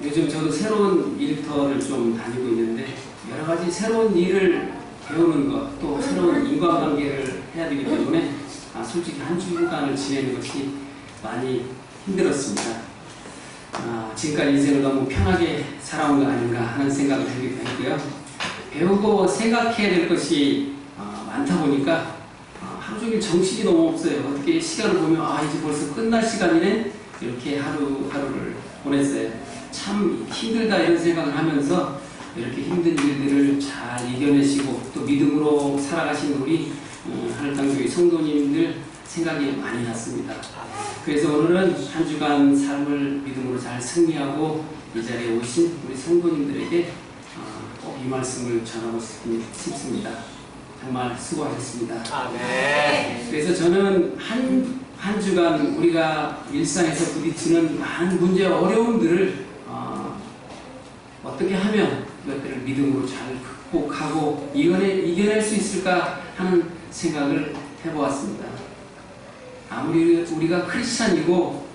요즘 저도 새로운 일터를 좀 다니고 있는데 여러 가지 새로운 일을 배우는 것, 또 새로운 인간관계를 해야 되기 때문에 솔직히 한 주간을 지내는 것이 많이 힘들었습니다. 지금까지 인생을 너무 편하게 살아온 거 아닌가 하는 생각을 하기도 했고요. 배우고 생각해야 될 것이 많다 보니까 하루 종일 정신이 너무 없어요. 어떻게 시간을 보면 이제 벌써 끝날 시간이네? 이렇게 하루하루를 보냈어요. 참 힘들다 이런 생각을 하면서 이렇게 힘든 일들을 잘 이겨내시고 또 믿음으로 살아가신 우리 하늘땅교회 성도님들 생각이 많이 났습니다. 그래서 오늘은 한 주간 삶을 믿음으로 잘 승리하고 이 자리에 오신 우리 성도님들에게 꼭 이 말씀을 전하고 싶습니다. 정말 수고하셨습니다. 네. 그래서 저는 한 주간 우리가 일상에서 부딪히는 많은 문제, 어려움들을 어떻게 하면 그것들을 믿음으로 잘 극복하고 이겨낼 수 있을까 하는 생각을 해보았습니다. 아무리 우리가 크리스찬이고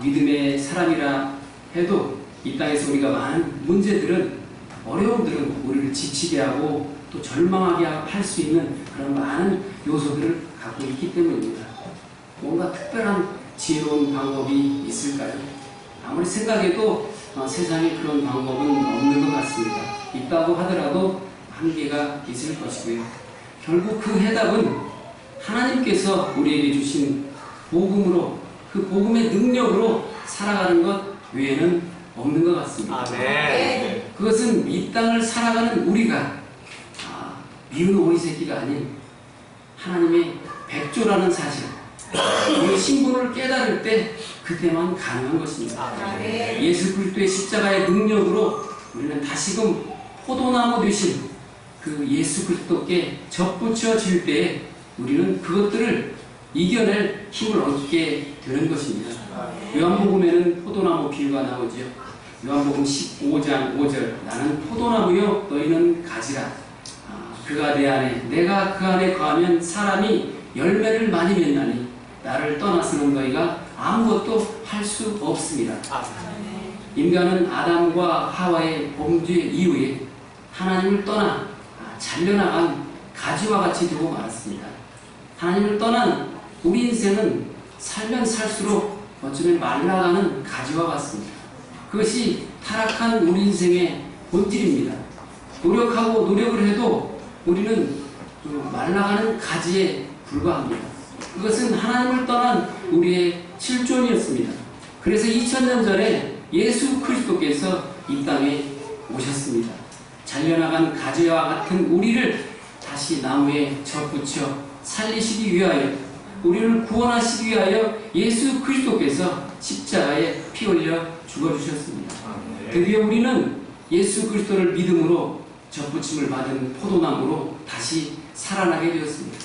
믿음의 사람이라 해도 이 땅에서 우리가 많은 문제들은, 어려움들은 우리를 지치게 하고 또 절망하게 할 수 있는 그런 많은 요소들을 갖고 있기 때문입니다. 뭔가 특별한 지혜로운 방법이 있을까요? 아무리 생각해도 세상에 그런 방법은 없는 것 같습니다. 있다고 하더라도 한계가 있을 것이고요. 결국 그 해답은 하나님께서 우리에게 주신 복음으로, 그 복음의 능력으로 살아가는 것 외에는 없는 것 같습니다. 네. 그것은 이 땅을 살아가는 우리가 미운 오리 새끼가 아닌 하나님의 백조라는 사실, 우리 신분을 깨달을 때 그때만 가능한 것입니다. 예수 그리스도의 십자가의 능력으로 우리는 다시금 포도나무 되신 그 예수 그리스도께 접붙여질 때에 우리는 그것들을 이겨낼 힘을 얻게 되는 것입니다. 요한복음에는 포도나무 비유가 나오죠. 요한복음 15장 5절, 나는 포도나무요 너희는 가지라. 그가 내 안에, 내가 그 안에 거하면 사람이 열매를 많이 맺나니 나를 떠나서는 너희가 아무것도 할 수 없습니다. 인간은 아담과 하와의 범죄 이후에 하나님을 떠나 잘려나간 가지와 같이 되고 말았습니다. 하나님을 떠난 우리 인생은 살면 살수록 어쩌면 말라가는 가지와 같습니다. 그것이 타락한 우리 인생의 본질입니다. 노력하고 노력을 해도 우리는 말라가는 가지에 불과합니다. 그것은 하나님을 떠난 우리의 실존이었습니다. 그래서 2000년 전에 예수 그리스도께서 이 땅에 오셨습니다. 잘려나간 가지와 같은 우리를 다시 나무에 접붙여 살리시기 위하여, 우리를 구원하시기 위하여 예수 그리스도께서 십자가에 피 흘려 죽어주셨습니다. 드디어 우리는 예수 그리스도를 믿음으로 접붙임을 받은 포도나무로 다시 살아나게 되었습니다.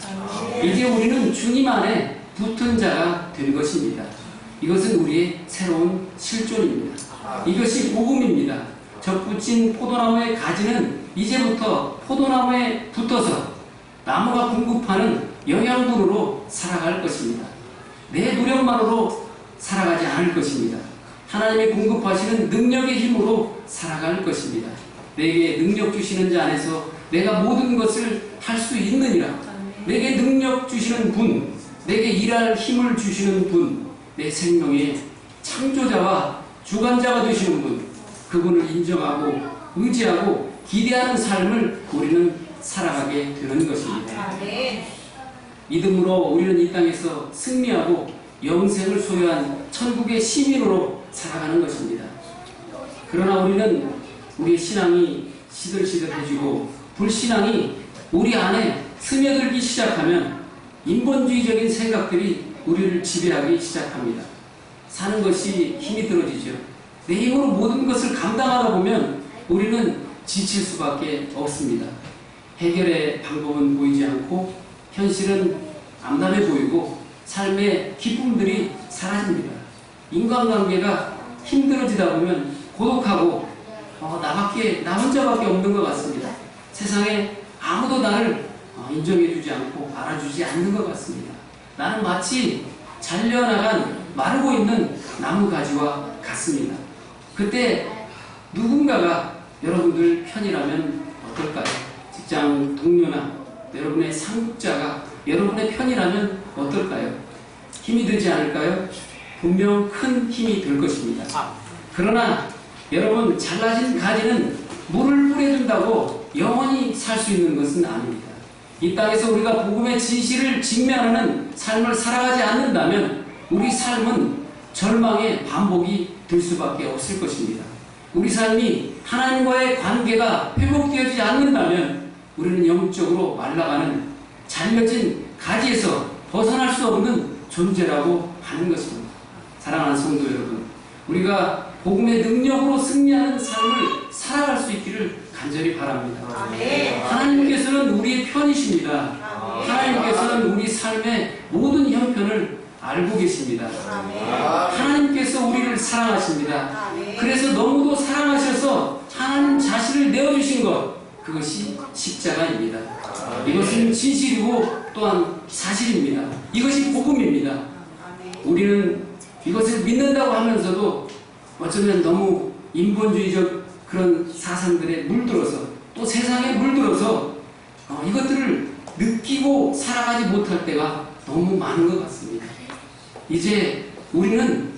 이제 우리는 주님 안에 붙은 자가 된 것입니다. 이것은 우리의 새로운 실존입니다. 이것이 복음입니다. 접붙인 포도나무의 가지는 이제부터 포도나무에 붙어서 나무가 공급하는 영양분으로 살아갈 것입니다. 내 노력만으로 살아가지 않을 것입니다. 하나님이 공급하시는 능력의 힘으로 살아갈 것입니다. 내게 능력 주시는 자 안에서 내가 모든 것을 할 수 있느니라. 내게 능력 주시는 분, 내게 일할 힘을 주시는 분, 내 생명의 창조자와 주관자가 되시는 분, 그분을 인정하고 의지하고 기대하는 삶을 우리는 살아가게 되는 것입니다. 믿음으로 우리는 이 땅에서 승리하고 영생을 소유한 천국의 시민으로 살아가는 것입니다. 그러나 우리는 우리의 신앙이 시들시들해지고 불신앙이 우리 안에 스며들기 시작하면 인본주의적인 생각들이 우리를 지배하기 시작합니다. 사는 것이 힘이 들어지죠. 내 힘으로 모든 것을 감당하다 보면 우리는 지칠 수밖에 없습니다. 해결의 방법은 보이지 않고 현실은 암담해 보이고 삶의 기쁨들이 사라집니다. 인간관계가 힘들어지다 보면 고독하고 나 혼자밖에 없는 것 같습니다. 세상에 아무도 나를 인정해주지 않고 알아주지 않는 것 같습니다. 나는 마치 잘려나간 마르고 있는 나무가지와 같습니다. 그때 누군가가 여러분들 편이라면 어떨까요? 직장 동료나 여러분의 상급자가 여러분의 편이라면 어떨까요? 힘이 되지 않을까요? 분명 큰 힘이 될 것입니다. 그러나 여러분, 잘라진 가지는 물을 뿌려준다고 영원히 살 수 있는 것은 아닙니다. 이 땅에서 우리가 복음의 진실을 직면하는 삶을 살아가지 않는다면 우리 삶은 절망의 반복이 될 수밖에 없을 것입니다. 우리 삶이 하나님과의 관계가 회복되어지지 않는다면 우리는 영적으로 말라가는 잘려진 가지에서 벗어날 수 없는 존재라고 하는 것입니다. 사랑하는 성도 여러분, 우리가 복음의 능력으로 승리하는 삶을 살아갈 수 있기를 간절히 바랍니다. 하나님께서는 우리의 편이십니다. 하나님께서는 우리 삶의 모든 형편을 알고 계십니다. 하나님께서 우리를 사랑하십니다. 그래서 너무도 사랑하셔서 하나님 자신을 내어주신 것, 그것이 십자가입니다. 이것은 진실이고 또한 사실입니다. 이것이 복음입니다. 우리는 이것을 믿는다고 하면서도 어쩌면 너무 인본주의적 그런 사상들에 물들어서 또 세상에 물들어서 이것들을 느끼고 살아가지 못할 때가 너무 많은 것 같습니다. 이제 우리는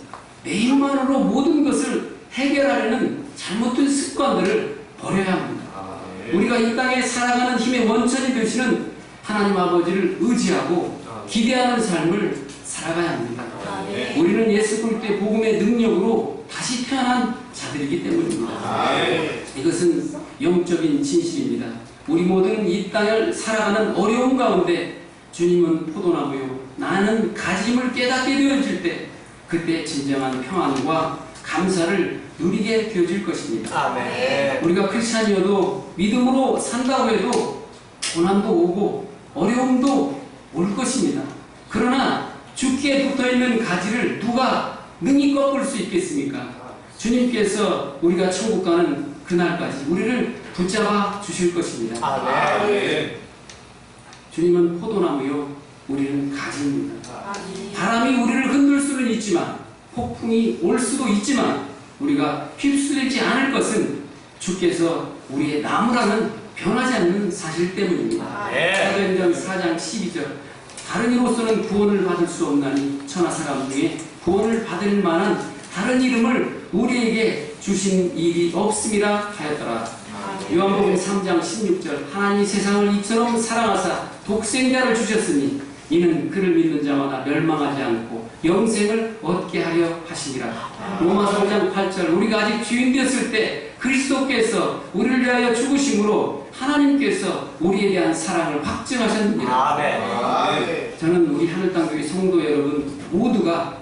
내 힘만으로 모든 것을 해결하려는 잘못된 습관들을 버려야 합니다. 우리가 이 땅에 살아가는 힘의 원천이 되시는 하나님 아버지를 의지하고 기대하는 삶을 살아가야 합니다. 우리는 예수 그리스도의 복음의 능력으로 다시 태어난 자들이기 때문입니다. 이것은 영적인 진실입니다. 우리 모두는 이 땅을 살아가는 어려움 가운데 주님은 포도나무요 나는 가짐을 깨닫게 되어질 때 그때 진정한 평안과 감사를 누리게 되어질 것입니다. 우리가 크리스찬이어도 믿음으로 산다고 해도 고난도 오고 어려움도 올 것입니다. 그러나 죽기에 붙어있는 가지를 누가 능히 꺾을 수 있겠습니까? 주님께서 우리가 천국 가는 그날까지 우리를 붙잡아 주실 것입니다. 주님은 포도나무요 우리는 가지입니다. 바람이 우리를 흔들 수는 있지만 폭풍이 올 수도 있지만 우리가 휩쓸리지 않을 것은 주께서 우리의 나무라는 변하지 않는 사실 때문입니다. 사도행전 4장 12절 다른 이로서는 구원을 받을 수 없나니 천하 사람 중에 구원을 받을 만한 다른 이름을 우리에게 주신 일이 없음이라 하였더라. 요한복음 3장 16절 하나님이 세상을 이처럼 사랑하사 독생자를 주셨으니 이는 그를 믿는 자마다 멸망하지 않고 영생을 얻게 하려 하시니라. 로마서 5장 8절 우리가 아직 주인 되었을 때 그리스도께서 우리를 위하여 죽으심으로 하나님께서 우리에 대한 사랑을 확증하셨느니라. 저는 우리 하늘땅교회 성도 여러분 모두가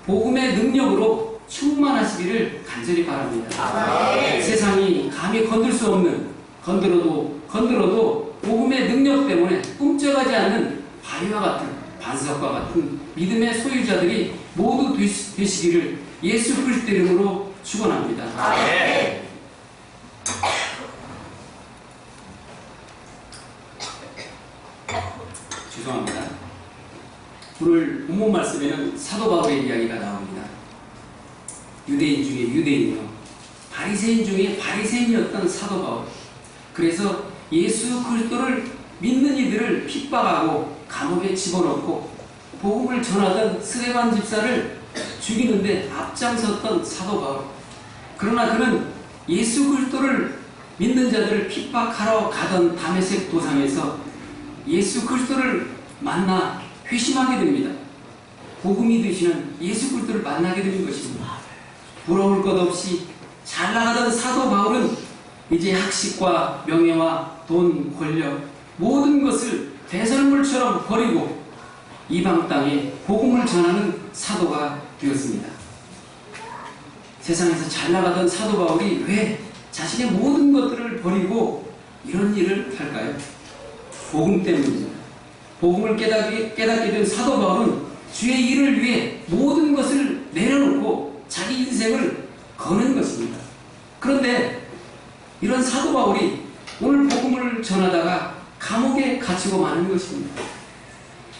복음의 능력으로 충만하시기를 간절히 바랍니다. 세상이 감히 건들 수 없는 건들어도 복음의 능력 때문에 꿈쩍하지 않는 바위와 같은 반석과 같은 믿음의 소유자들이 모두 되시기를 예수 그리스도 이름으로 축원합니다. 죄송합니다. 오늘 본문 말씀에는 사도 바울의 이야기가 나옵니다. 유대인 중에 유대인이요 바리새인 중에 바리새인이었던 사도 바울. 그래서 예수 그리스도를 믿는 이들을 핍박하고 감옥에 집어넣고 복음을 전하던 스데반 집사를 죽이는데 앞장섰던 사도 바울. 그러나 그는 예수 그리스도를 믿는 자들을 핍박하러 가던 다메섹 도상에서 예수 그리스도를 만나 회심하게 됩니다. 복음이 되시는 예수 그리스도를 만나게 되는 것입니다. 부러울 것 없이 잘 나가던 사도 바울은 이제 학식과 명예와 돈, 권력 모든 것을 대설물처럼 버리고 이방 땅에 복음을 전하는 사도가 되었습니다. 세상에서 잘 나가던 사도 바울이 왜 자신의 모든 것들을 버리고 이런 일을 할까요? 복음 때문입니다. 복음을 깨닫게 된 사도 바울은 주의 일을 위해 모든 것을 내려놓고 자기 인생을 거는 것입니다. 그런데 이런 사도 바울이 오늘 복음을 전하다가 감옥에 갇히고 마는 것입니다.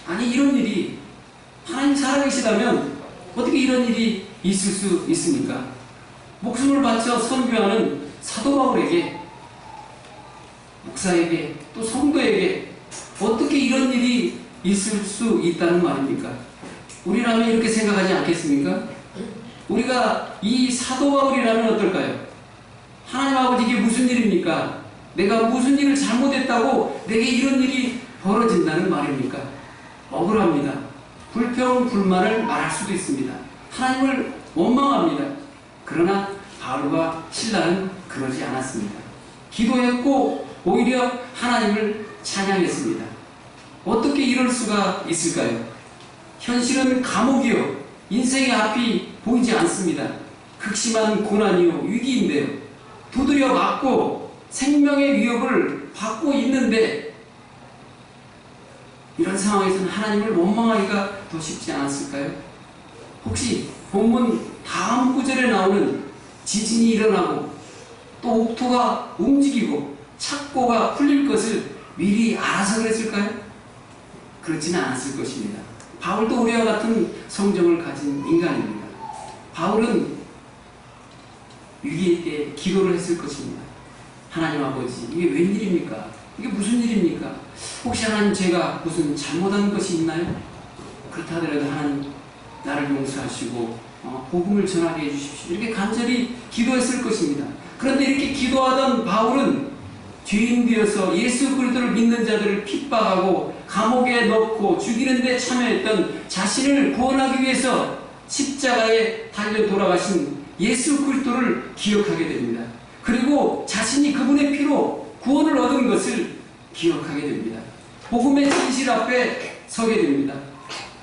아니 이런 일이 하나님 살아계시다면 어떻게 이런 일이 있을 수 있습니까? 목숨을 바쳐 선교하는 사도 바울에게, 목사에게, 또 성도에게 어떻게 이런 일이 있을 수 있다는 말입니까? 우리라면 이렇게 생각하지 않겠습니까? 우리가 이 사도 바울이라면 어떨까요? 하나님 아버지, 이게 무슨 일입니까? 내가 무슨 일을 잘못했다고 내게 이런 일이 벌어진다는 말입니까? 억울합니다. 불평, 불만을 말할 수도 있습니다. 하나님을 원망합니다. 그러나 바울과 실라는 그러지 않았습니다. 기도했고 오히려 하나님을 찬양했습니다. 어떻게 이럴 수가 있을까요? 현실은 감옥이요, 인생의 앞이 보이지 않습니다. 극심한 고난이요, 위기인데요, 두드려 맞고 생명의 위협을 받고 있는데, 이런 상황에서는 하나님을 원망하기가 더 쉽지 않았을까요? 혹시 본문 다음 구절에 나오는 지진이 일어나고 또 옥토가 움직이고 착고가 풀릴 것을 미리 알아서 그랬을까요? 그렇지는 않았을 것입니다. 바울도 우리와 같은 성정을 가진 인간입니다. 바울은 위기일 때 기도를 했을 것입니다. 하나님 아버지, 이게 웬일입니까? 이게 무슨 일입니까? 혹시 하나님, 제가 무슨 잘못한 것이 있나요? 그렇다 하더라도 하나님, 나를 용서하시고 복음을 전하게 해주십시오. 이렇게 간절히 기도했을 것입니다. 그런데 이렇게 기도하던 바울은 죄인 되어서 예수 그리스도를 믿는 자들을 핍박하고 감옥에 넣고 죽이는 데 참여했던, 자신을 구원하기 위해서 십자가에 달려 돌아가신 예수 그리스도를 기억하게 됩니다. 그리고 자신이 그분의 피로 구원을 얻은 것을 기억하게 됩니다. 복음의 진실 앞에 서게 됩니다.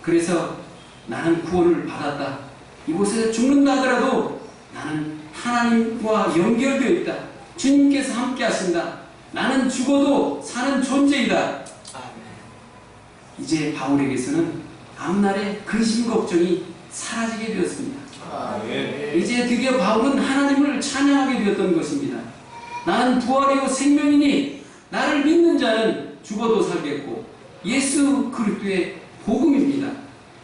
그래서 나는 구원을 받았다. 이곳에서 죽는다 하더라도 나는 하나님과 연결되어 있다. 주님께서 함께 하신다. 나는 죽어도 사는 존재이다. 이제 바울에게서는 앞날의 근심 걱정이 사라지게 되었습니다. 이제 드디어 바울은 하나님을 찬양하게 되었던 것입니다. 나는 부활이요 생명이니 나를 믿는 자는 죽어도 살겠고, 예수 그리스도의 복음입니다.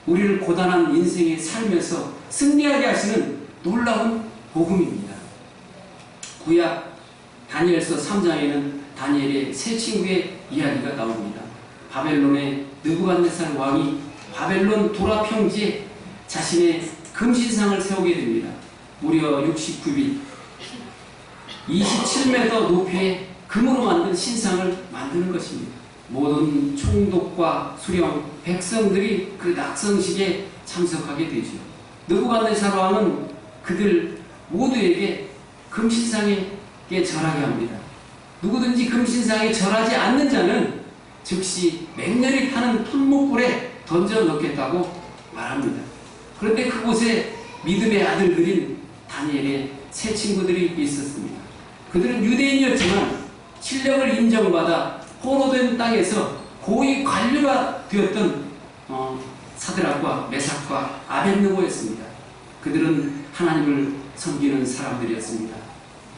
우리를 고단한 인생의 삶에서 승리하게 하시는 놀라운 복음입니다. 구약 다니엘서 3장에는 다니엘의 세 친구의 이야기가 나옵니다. 바벨론의 느부갓네살 왕이 바벨론 도라 평지에 자신의 금신상을 세우게 됩니다. 무려 69빗 27m 높이의 금으로 만든 신상을 만드는 것입니다. 모든 총독과 수령, 백성들이 그 낙성식에 참석하게 되죠. 느부갓네살 왕은 그들 모두에게 금신상에 절하게 합니다. 누구든지 금신상에 절하지 않는 자는 즉시 맹렬히 타는 톱목불에 던져 넣겠다고 말합니다. 그런데 그곳에 믿음의 아들들인 다니엘의 세 친구들이 있었습니다. 그들은 유대인이었지만 실력을 인정받아 포로된 땅에서 고위 관료가 되었던 사드락과 메삭과 아벳느고였습니다. 그들은 하나님을 섬기는 사람들이었습니다.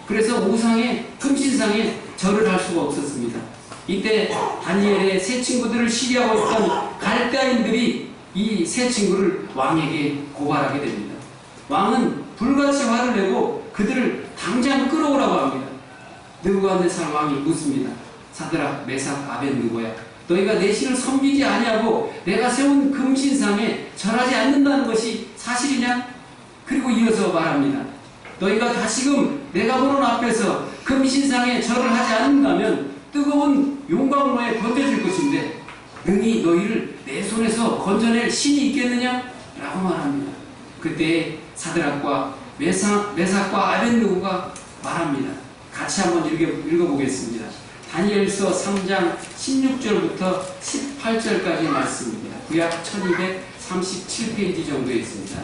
그래서 우상의 금신상에 절을 할 수가 없었습니다. 이때 다니엘의 세 친구들을 시기하고 있던 갈대아인들이 이 세 친구를 왕에게 고발하게 됩니다. 왕은 불같이 화를 내고 그들을 당장 끌어오라고 합니다. 느부갓네살 왕이 묻습니다. 사드락, 메삭, 아벳느고야, 너희가 내 신을 섬기지 아니하고 내가 세운 금신상에 절하지 않는다는 것이 사실이냐? 그리고 이어서 말합니다. 너희가 다시금 내가 보는 앞에서 금신상에 절을 하지 않는다면 뜨거운 용광로에 던져질 것인데 능히 너희를 내 손에서 건져낼 신이 있겠느냐? 라고 말합니다. 그때 사드락과 메삭과 아벳느고가 말합니다. 같이 한번 읽어보겠습니다. 다니엘서 3장 16절부터 18절까지 말씀입니다. 구약 1237페이지 정도에 있습니다.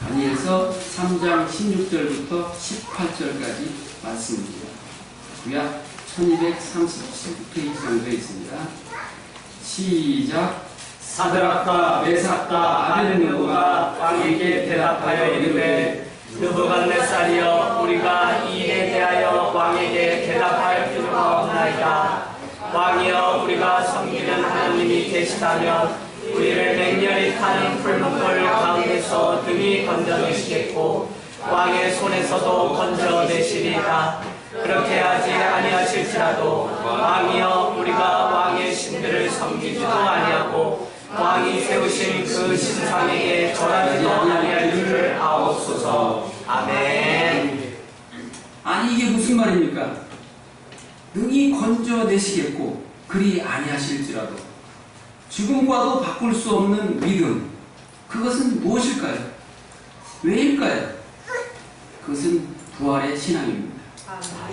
다니엘서 3장 16절부터 18절까지 말씀입니다. 구약 1237페이지 정도에 있습니다. 시작. 사드락과 메삭과 아벳느고가 왕에게 대답하여 이르되 느부갓네살이여, 우리가 이 일에 대하여 왕에게 대답할 필요가 없나이다. 왕이여, 우리가 섬기는 하나님이 계시다면 우리를 맹렬히 타는 풀무불 가운데서 등이 건져내시겠고 왕의 손에서도 건져내시리이다. 그렇게 하지 아니하실지라도 왕이여 우리가 왕의 신들을 섬기지도 아니하고 왕이 세우신 그 신상에게 절하지도 아니할 줄을 아옵소서. 아멘. 아니 이게 무슨 말입니까? 능히 건져내시겠고 그리 아니하실지라도 죽음과도 바꿀 수 없는 믿음, 그것은 무엇일까요? 왜일까요? 그것은 부활의 신앙입니다.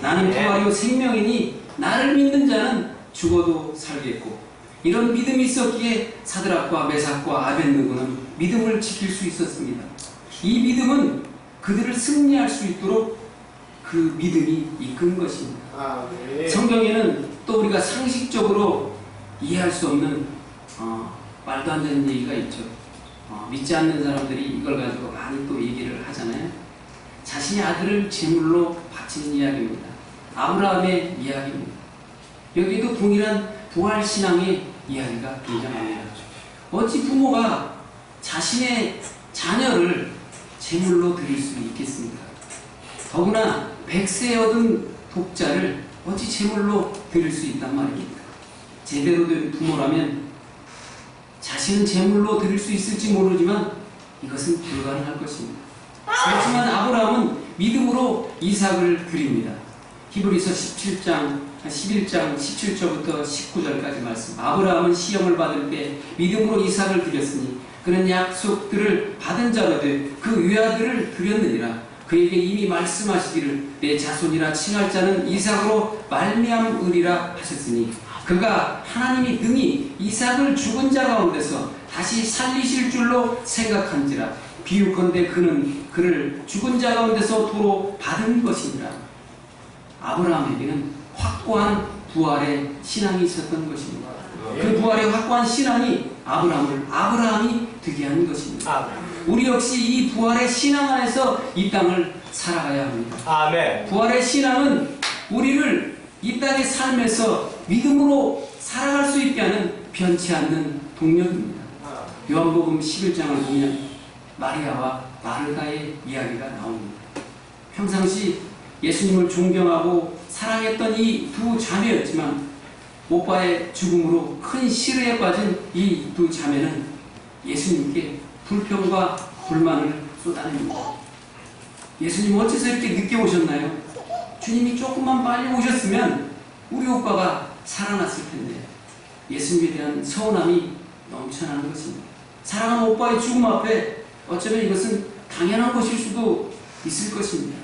나는 부활이요 생명이니 나를 믿는 자는 죽어도 살겠고, 이런 믿음이 있었기에 사드락과 메삭과 아벳느고는 믿음을 지킬 수 있었습니다. 이 믿음은 그들을 승리할 수 있도록 그 믿음이 이끈 것입니다. 성경에는 또 우리가 상식적으로 이해할 수 없는 말도 안 되는 얘기가 있죠. 믿지 않는 사람들이 이걸 가지고 많이 또 얘기를 하잖아요. 자신의 아들을 제물로 바치는 이야기입니다. 아브라함의 이야기입니다. 여기도 동일한 부활신앙의 이야기가 등장합니다. 어찌 부모가 자신의 자녀를 제물로 드릴 수 있겠습니까? 더구나 100세 얻은 독자를 어찌 제물로 드릴 수 있단 말입니까? 제대로 된 부모라면 자신은 제물로 드릴 수 있을지 모르지만 이것은 불가능할 것입니다. 하지만 아브라함은 믿음으로 이삭을 드립니다. 히브리서 11장 17절부터 19절까지 말씀. 아브라함은 시험을 받을 때 믿음으로 이삭을 드렸으니 그는 약속들을 받은 자로되 그 외아들을 드렸느니라. 그에게 이미 말씀하시기를 내 자손이라 칭할 자는 이삭으로 말미암으리라 하셨으니 그가 하나님이 능히 이삭을 죽은 자 가운데서 다시 살리실 줄로 생각한지라. 비유컨대 그는 그를 죽은 자 가운데서 도로 받은 것이니라. 아브라함에게는 확고한 부활의 신앙이 있었던 것입니다. 그 부활의 확고한 신앙이 아브라함을 아브라함이 되게 한 것입니다. 우리 역시 이 부활의 신앙 안에서 이 땅을 살아가야 합니다. 아멘. 부활의 신앙은 우리를 이 땅의 삶에서 믿음으로 살아갈 수 있게 하는 변치 않는 동력입니다. 요한복음 11장을 보면 마리아와 마르다의 이야기가 나옵니다. 평상시 예수님을 존경하고 사랑했던 이 두 자매였지만 오빠의 죽음으로 큰 시르에 빠진 이 두 자매는 예수님께 불평과 불만을 쏟아냅니다. 예수님 어째서 이렇게 늦게 오셨나요? 주님이 조금만 빨리 오셨으면 우리 오빠가 살아났을 텐데. 예수님에 대한 서운함이 넘쳐나는 것입니다. 사랑하는 오빠의 죽음 앞에 어쩌면 이것은 당연한 것일 수도 있을 것입니다.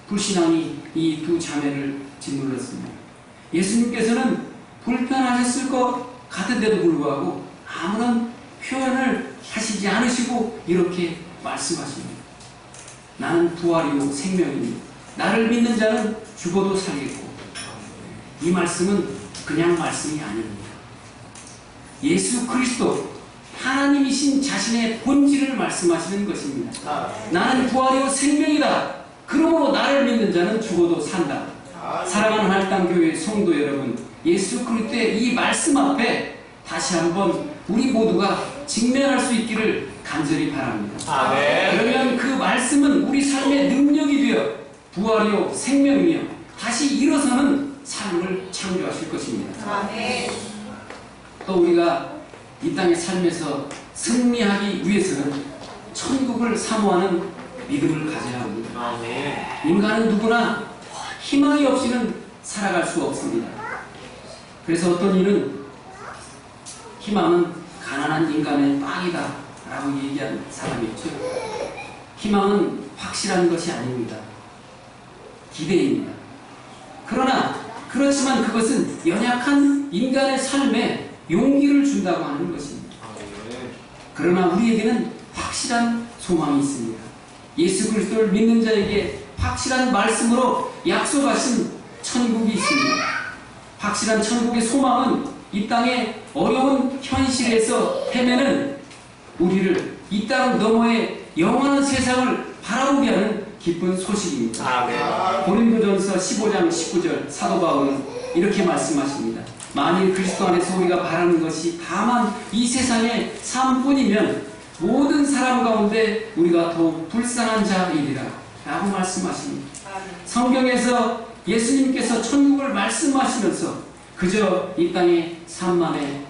불신앙이 이 두 자매를 짓눌렀습니다. 예수님께서는 불편하셨을 것 같은데도 불구하고 아무런 표현을 하시지 않으시고 이렇게 말씀하십니다. 나는 부활이요 생명이니 나를 믿는 자는 죽어도 살겠고. 이 말씀은 그냥 말씀이 아닙니다. 예수 그리스도 하나님이신 자신의 본질을 말씀하시는 것입니다. 나는 부활이요 생명이다. 그러므로 나를 믿는 자는 죽어도 산다. 사랑하는 할당교회 성도 여러분, 예수 그리스도의 이 말씀 앞에 다시 한번 우리 모두가 직면할 수 있기를 간절히 바랍니다. 아멘. 그러면 그 말씀은 우리 삶의 능력이 되어 부활이요 생명이며 다시 일어서는 삶을 창조하실 것입니다. 아멘. 또 우리가 이 땅의 삶에서 승리하기 위해서는 천국을 사모하는 믿음을 가져야 합니다. 아멘. 인간은 누구나 희망이 없이는 살아갈 수 없습니다. 그래서 어떤 이는 희망은 가난한 인간의 빵이다 라고 얘기한 사람이 있죠. 희망은 확실한 것이 아닙니다. 기대입니다. 그렇지만 그것은 연약한 인간의 삶에 용기를 준다고 하는 것입니다. 그러나 우리에게는 확실한 소망이 있습니다. 예수 그리스도를 믿는 자에게 확실한 말씀으로 약속하신 천국이 있습니다. 확실한 천국의 소망은 이 땅의 어려운 현실에서 헤매는 우리를 이 땅 너머의 영원한 세상을 바라보게 하는 기쁜 소식입니다. 아멘. 고린도전서 15장 19절 사도 바울은 이렇게 말씀하십니다. 만일 그리스도 안에서 우리가 바라는 것이 다만 이 세상의 삶뿐이면 모든 사람 가운데 우리가 더욱 불쌍한 자이리라. 라고 말씀하십니다. 성경에서 예수님께서 천국을 말씀하시면서 그저 이 땅의 산만의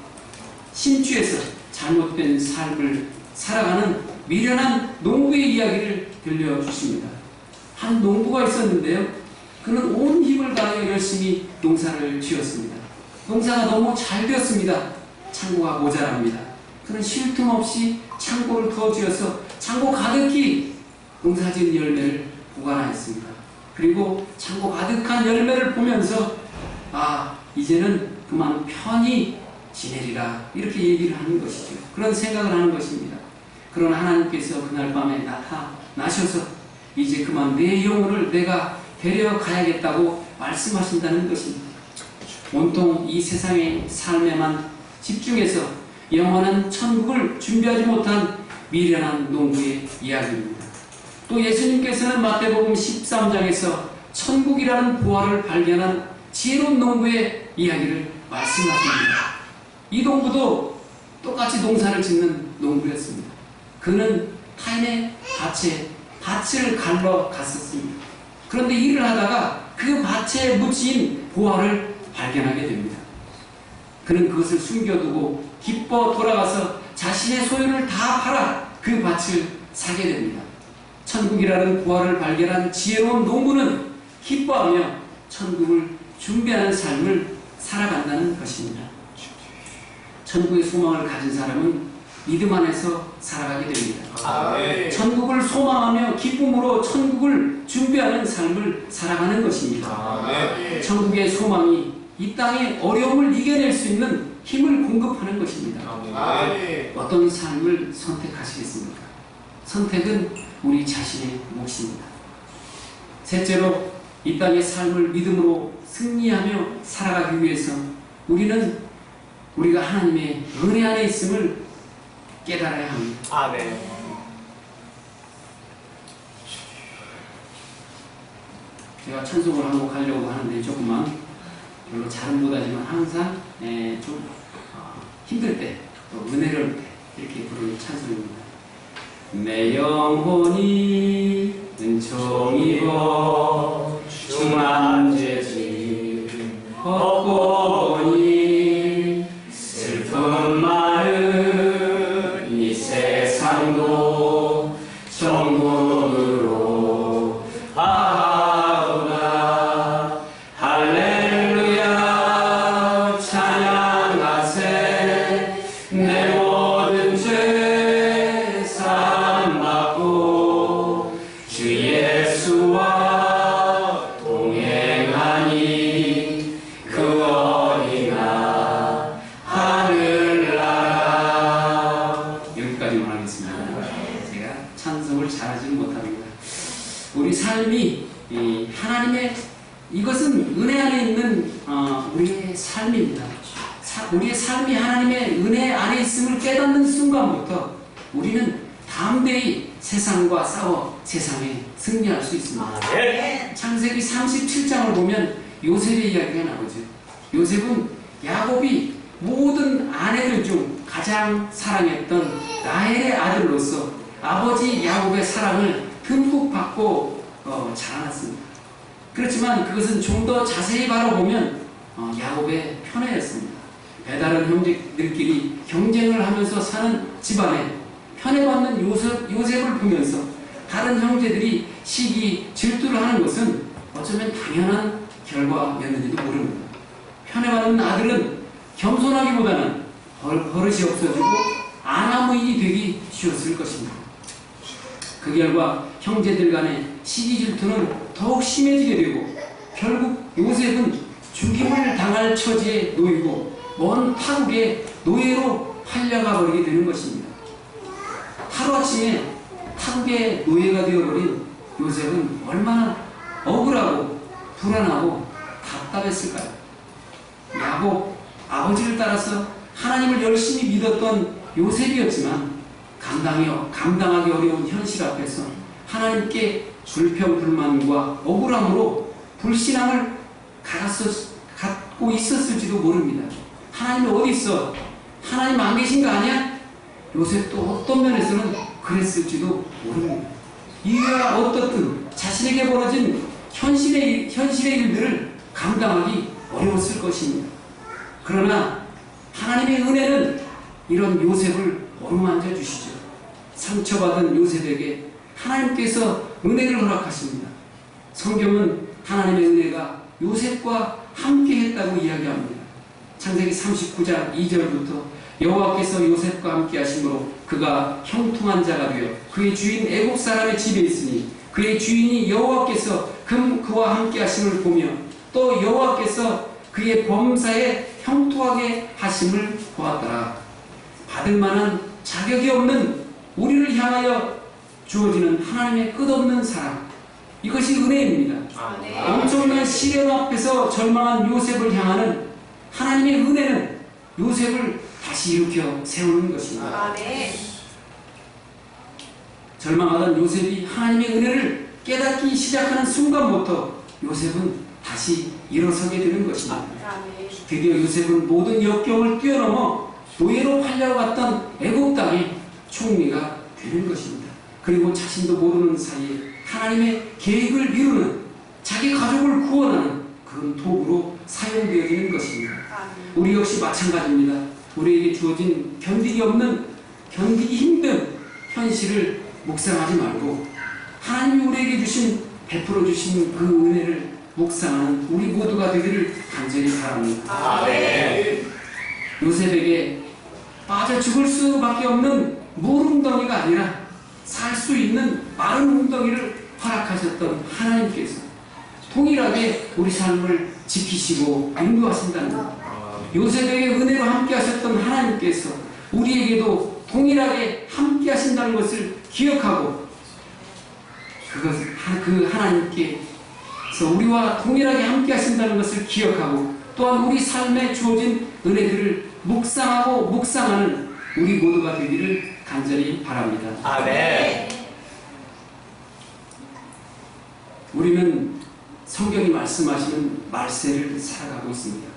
심취에서 잘못된 삶을 살아가는 미련한 농부의 이야기를 들려주십니다. 한 농부가 있었는데요. 그는 온 힘을 다하여 열심히 농사를 지었습니다. 농사가 너무 잘 되었습니다. 창고가 모자랍니다. 그는 쉴 틈 없이 창고를 더 지어서 창고 가득히 농사지은 열매를 보관하였습니다. 그리고 창고 가득한 열매를 보면서 이제는 그만 편히 지내리라 이렇게 얘기를 하는 것이죠. 그런 생각을 하는 것입니다. 그러나 하나님께서 그날 밤에 나타나셔서 이제 그만 내 영혼을 내가 데려가야겠다고 말씀하신다는 것입니다. 온통 이 세상의 삶에만 집중해서 영원한 천국을 준비하지 못한 미련한 농부의 이야기입니다. 또 예수님께서는 마태복음 13장에서 천국이라는 보화를 발견한 지혜로운 농부의 이야기를 말씀하십니다. 이 농부도 똑같이 농사를 짓는 농부였습니다. 그는 타인의 밭을 갈러 갔었습니다. 그런데 일을 하다가 그 밭에 묻힌 보화를 발견하게 됩니다. 그는 그것을 숨겨두고 기뻐 돌아가서 자신의 소유를 다 팔아 그 밭을 사게 됩니다. 천국이라는 보화를 발견한 지혜로운 농부는 기뻐하며 천국을 준비하는 삶을 살아간다는 것입니다. 천국의 소망을 가진 사람은 믿음 안에서 살아가게 됩니다. 천국을 소망하며 기쁨으로 천국을 준비하는 삶을 살아가는 것입니다. 천국의 소망이 이 땅의 어려움을 이겨낼 수 있는 힘을 공급하는 것입니다. 어떤 삶을 선택하시겠습니까? 선택은 우리 자신의 몫입니다. 셋째로 이 땅의 삶을 믿음으로 승리하며 살아가기 위해서 우리가 하나님의 은혜 안에 있음을 깨달아야 합니다. 제가 찬송을 한 곡 하려고 하는데 조금만 별로 잘은 못하지만 항상 좀 힘들 때 또 은혜로울 때 이렇게 부르는 찬송입니다. 내 영혼이 은총이고 중한 죄짐 벗고 보니 슬픈 마음 이 세상도 정문으로 하오나 할렐루야 찬양하세 내 모든 죄 사함받고 주 예수와 동행하니 그 어디나 하늘나라. 여기까지만 하겠습니다. 제가 찬송을 잘하지는 못합니다. 우리 삶이 하나님의 이것은 은혜 안에 있는 우리의 삶입니다. 우리의 삶이 하나님의 은혜 안에 있음을 깨닫는 순간부터 우리는 담대히 세상과 싸워 세상에 승리할 수 있습니다. 창세기 37장을 보면 요셉의 이야기가 나오죠. 요셉은 야곱이 모든 아내들 중 가장 사랑했던 라헬의 아들로서 아버지 야곱의 사랑을 듬뿍 받고 자라났습니다. 그렇지만 그것은 좀 더 자세히 바라보면 야곱의 편애였습니다. 배다른 형제들끼리 경쟁을 하면서 사는 집안에 편애받는 요셉을 보면서 다른 형제들이 시기 질투를 하는 것은 어쩌면 당연한 결과였는지도 모릅니다. 편애받는 아들은 겸손하기보다는 버릇이 없어지고 아나무인이 되기 쉬웠을 것입니다. 그 결과 형제들 간의 시기 질투는 더욱 심해지게 되고 결국 요셉은 죽임을 당할 처지에 놓이고 먼 타국의 노예로 팔려가 버리게 되는 것입니다. 하루아침에 타국의 노예가 되어버린 요셉은 얼마나 억울하고 불안하고 답답했을까요? 야곱 아버지를 따라서 하나님을 열심히 믿었던 요셉이었지만 감당하기 어려운 현실 앞에서 하나님께 불평불만과 억울함으로 불신앙을 갖고 있었을지도 모릅니다. 하나님이 어디 있어? 하나님 안 계신 거 아니야? 요셉도 어떤 면에서는 그랬을지도 모릅니다. 이유야 어떻든 자신에게 벌어진 현실의 일들을 감당하기 어려웠을 것입니다. 그러나 하나님의 은혜는 이런 요셉을 어루만져 주시죠. 상처받은 요셉에게 하나님께서 은혜를 허락하십니다. 성경은 하나님의 은혜가 요셉과 함께 했다고 이야기합니다. 창세기 39장 2절부터 여호와께서 요셉과 함께 하심으로 그가 형통한 자가 되어 그의 주인 애국 사람의 집에 있으니 그의 주인이 여호와께서 그와 함께 하심을 보며 또 여호와께서 그의 범사에 형통하게 하심을 보았더라. 받을 만한 자격이 없는 우리를 향하여 주어지는 하나님의 끝없는 사랑, 이것이 은혜입니다. 엄청난 시련 앞에서 절망한 요셉을 향하는 하나님의 은혜는 요셉을 다시 일으켜 세우는 것입니다. 절망하던 요셉이 하나님의 은혜를 깨닫기 시작하는 순간부터 요셉은 다시 일어서게 되는 것입니다. 드디어 요셉은 모든 역경을 뛰어넘어 노예로 팔려갔던 애국 땅의 총리가 되는 것입니다. 그리고 자신도 모르는 사이에 하나님의 계획을 이루는, 자기 가족을 구원하는 그런 도구로 사용되어지는 것입니다. 우리 역시 마찬가지입니다. 우리에게 주어진 견디기 힘든 현실을 묵상하지 말고 하나님이 우리에게 베풀어 주신 그 은혜를 묵상하는 우리 모두가 되기를 간절히 바랍니다. 요셉에게 빠져 죽을 수밖에 없는 물웅덩이가 아니라 살 수 있는 마른 웅덩이를 허락하셨던 하나님께서 동일하게 우리 삶을 지키시고 인도하신다는 것, 요셉에게 은혜로 함께 하셨던 하나님께서 우리에게도 동일하게 함께 하신다는 것을 기억하고 그 하나님께서 우리와 동일하게 함께 하신다는 것을 기억하고 또한 우리 삶에 주어진 은혜들을 묵상하고 묵상하는 우리 모두가 되기를 간절히 바랍니다. 아멘. 우리는 성경이 말씀하시는 말세를 살아가고 있습니다.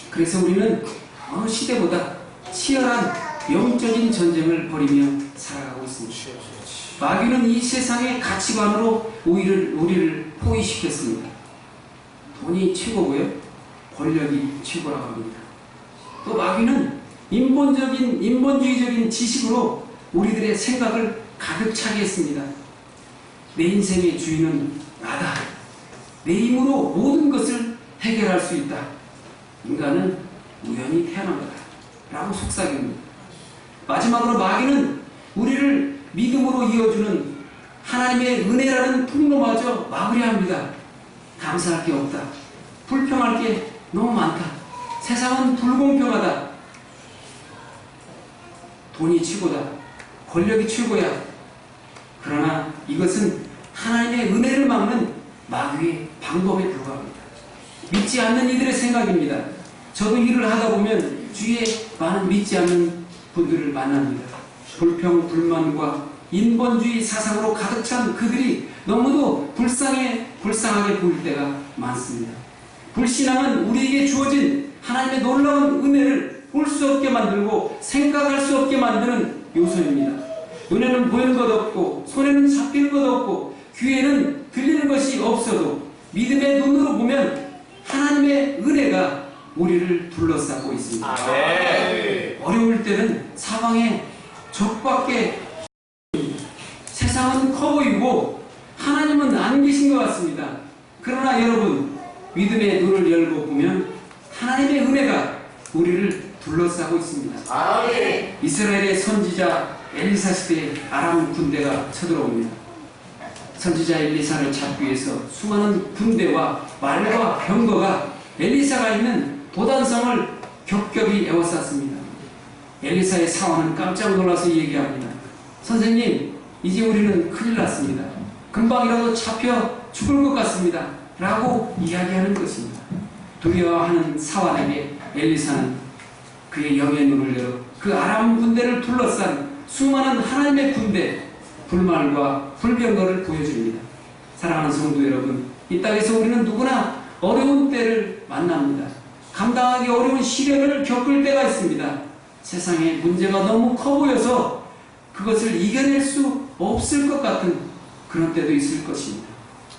그래서 우리는 어느 시대보다 치열한 영적인 전쟁을 벌이며 살아가고 있습니다. 마귀는 이 세상의 가치관으로 우리를 포위시켰습니다. 돈이 최고고요, 권력이 최고라고 합니다. 또 마귀는 인본주의적인 지식으로 우리들의 생각을 가득 차게 했습니다. 내 인생의 주인은 나다. 내 힘으로 모든 것을 해결할 수 있다. 인간은 우연히 태어난 거다 라고 속삭입니다. 마지막으로 마귀는 우리를 믿음으로 이어주는 하나님의 은혜라는 통로마저 막으려 합니다. 감사할 게 없다. 불평할 게 너무 많다. 세상은 불공평하다. 돈이 최고다. 권력이 최고야. 그러나 이것은 하나님의 은혜를 막는 마귀의 방법에 불과합니다. 믿지 않는 이들의 생각입니다. 저도 일을 하다 보면 주위에 많은 믿지 않는 분들을 만납니다. 불평, 불만과 인본주의 사상으로 가득 찬 그들이 너무도 불쌍하게 보일 때가 많습니다. 불신앙은 우리에게 주어진 하나님의 놀라운 은혜를 볼 수 없게 만들고 생각할 수 없게 만드는 요소입니다. 눈에는 보이는 것 없고 손에는 잡히는 것 없고 귀에는 들리는 것이 없어도 믿음의 눈으로 보면 하나님의 은혜가 우리를 둘러싸고 있습니다. 어려울 때는 사방에 적밖에 세상은 커 보이고 하나님은 안 계신 것 같습니다. 그러나 여러분, 믿음의 눈을 열고 보면 하나님의 은혜가 우리를 둘러싸고 있습니다. 이스라엘의 선지자 엘리사 시대에 아람 군대가 쳐들어옵니다. 선지자 엘리사를 잡기 위해서 수많은 군대와 말과 병거가 엘리사가 있는 도단성을 겹겹이 에워쌌습니다. 엘리사의 사원은 깜짝 놀라서 얘기합니다. 선생님, 이제 우리는 큰일 났습니다. 금방이라도 잡혀 죽을 것 같습니다. 라고 이야기하는 것입니다. 두려워하는 사원에게 엘리사는 그의 영의 눈을 열어 그 아람 군대를 둘러싼 수많은 하나님의 군대, 불말과 불병거를 보여줍니다. 사랑하는 성도 여러분, 이 땅에서 우리는 누구나 어려운 때를 만납니다. 감당하기 어려운 시련을 겪을 때가 있습니다. 세상에 문제가 너무 커 보여서 그것을 이겨낼 수 없을 것 같은 그런 때도 있을 것입니다.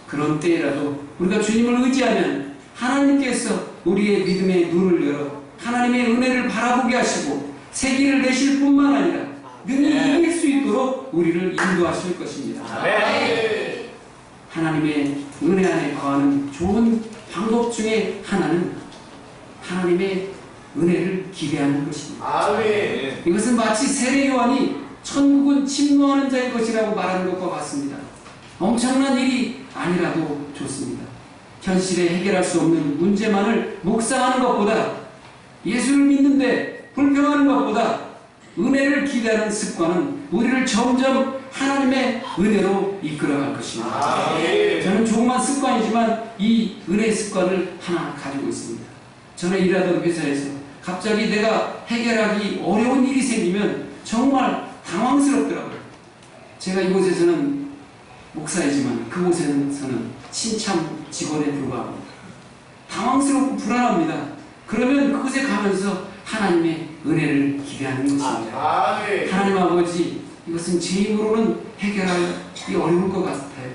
그런 때라도 우리가 주님을 의지하면 하나님께서 우리의 믿음의 눈을 열어 하나님의 은혜를 바라보게 하시고 세기를 내실 뿐만 아니라 능히 이길 수 있도록 우리를 인도하실 것입니다. 하나님의 은혜 안에 거하는 좋은 방법 중에 하나는 하나님의 은혜를 기대하는 것입니다. 이것은 마치 세례 요한이 천국은 침노하는 자의 것이라고 말하는 것과 같습니다. 엄청난 일이 아니라도 좋습니다. 현실에 해결할 수 없는 문제만을 묵상하는 것보다 예수를 믿는데 불평하는 것보다 은혜를 기대하는 습관은 우리를 점점 하나님의 은혜로 이끌어갈 것입니다. 저는 조그만 습관이지만 이 은혜 습관을 하나 가지고 있습니다. 전에 일하던 회사에서 갑자기 내가 해결하기 어려운 일이 생기면 정말 당황스럽더라고요. 제가 이곳에서는 목사이지만 그곳에서는 신참 직원에 불과합니다. 당황스럽고 불안합니다. 그러면 그곳에 가면서 하나님의 은혜를 기대하는 것입니다. 하나님 아버지, 이것은 제 힘으로는 해결하기 어려울 것 같아요.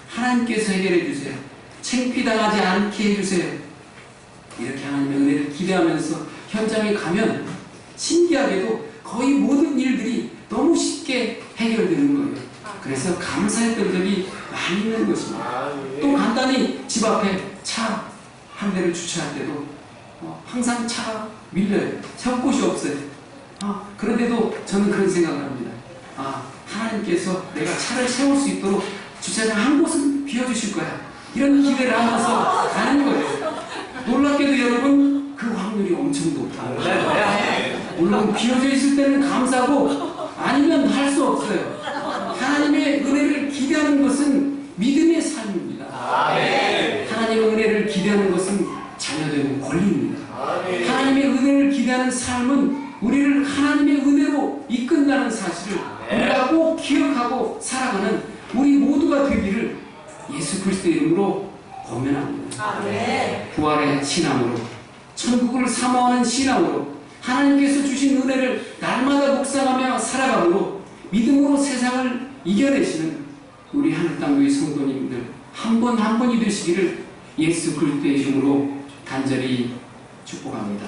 하나님께서 해결해 주세요. 창피당하지 않게 해주세요. 이렇게 하나님의 은혜를 기대하면서 현장에 가면 신기하게도 거의 모든 일들이 너무 쉽게 해결되는 거예요. 그래서 감사했던 적이 많이 있는 것입니다. 또 간단히 집 앞에 차 한 대를 주차할 때도 항상 차가 밀려요. 세울 곳이 없어요. 그런데도 저는 그런 생각을 합니다. 하나님께서 내가 차를 세울 수 있도록 주차장 한 곳은 비워주실 거야. 이런 기대를 하면서 가는 거예요. 놀랍게도 여러분, 그 확률이 엄청 높아요. 물론 비워져 있을 때는 감사하고 아니면 할 수 없어요. 하나님의 은혜를 기대하는 것은 믿음의 삶입니다. 하나님의 은혜를 기대하는 것은 자녀되는 권리입니다. 하나님의 은혜를 기대하는 삶은 우리를 하나님의 은혜로 이끈다는 사실을 우리가 꼭 기억하고 살아가는 우리 모두가 되기를 예수 그리스도의 이름으로 권면합니다. 부활의 신앙으로, 천국을 사모하는 신앙으로, 하나님께서 주신 은혜를 날마다 묵상하며 살아감으로 믿음으로 세상을 이겨내시는 우리 하늘땅교회 성도님들 한 분 한 분이 되시기를 예수 그리스도의 이름으로 간절히 축복합니다.